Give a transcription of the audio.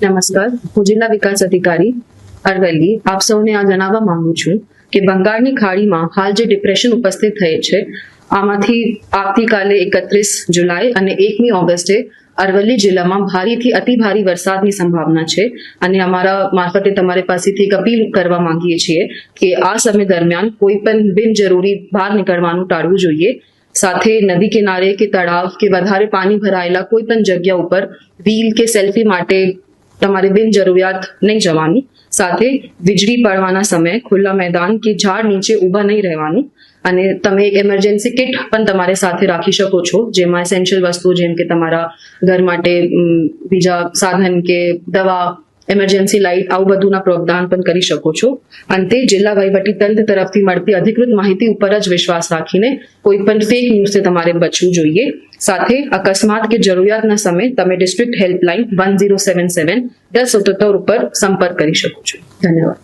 નમસ્કાર, હું જિલ્લા વિકાસ અધિકારી અરવલ્લી આપ સૌને આ જણાવવા માંગુ છું કે બંગાળની ખાડીમાં હાલ જે ડિપ્રેશન ઉપસ્થિત થઈ છે, આમાંથી આવતીકાલે 31 જુલાઈ અને 1મી ઓગસ્ટે અરવલ્લી જિલ્લામાં ભારેથી અતિ ભારે વરસાદની સંભાવના છે અને અમારા મારફતે તમારી પાસેથી એક અપીલ કરવા માંગીએ છીએ કે આ સમય દરમિયાન કોઈ પણ બિનજરૂરી બહાર નીકળવાનું ટાળવું જોઈએ। સાથે નદી કિનારે કે તળાવ કે વધારે પાણી ભરાયેલા કોઈ પણ જગ્યા ઉપર રીલ કે સેલ્ફી માટે તમારે બિનજરૂરિયાત નહીં જવાનું। સાથે વીજળી પડવાના સમયે ખુલ્લા મેદાન કે ઝાડ નીચે ઊભા નહીં રહેવાનું અને તમે એક ઇમરજન્સી કિટ પણ તમારે સાથે રાખી શકો છો, જેમાં એસેન્શિયલ વસ્તુઓ જેમ કે તમારા ઘર માટે બીજા સાધન કે દવા, ઇમરજન્સી લાઇટ, આવું બધુંના પ્રાવધાન પણ કરી શકો છો। અંતે જિલ્લા વહીવટી તંત્ર તરફથી મળતી અધિકૃત માહિતી ઉપર જ વિશ્વાસ રાખીને કોઈ પણ ફેક ન્યૂઝથી તમારે બચવું જોઈએ। સાથે અકસ્માત કે જરૂરિયાતના સમયે તમે ડિસ્ટ્રિક્ટ હેલ્પલાઇન 1077 1077 ઉપર સંપર્ક કરી શકો છો। ધન્યવાદ।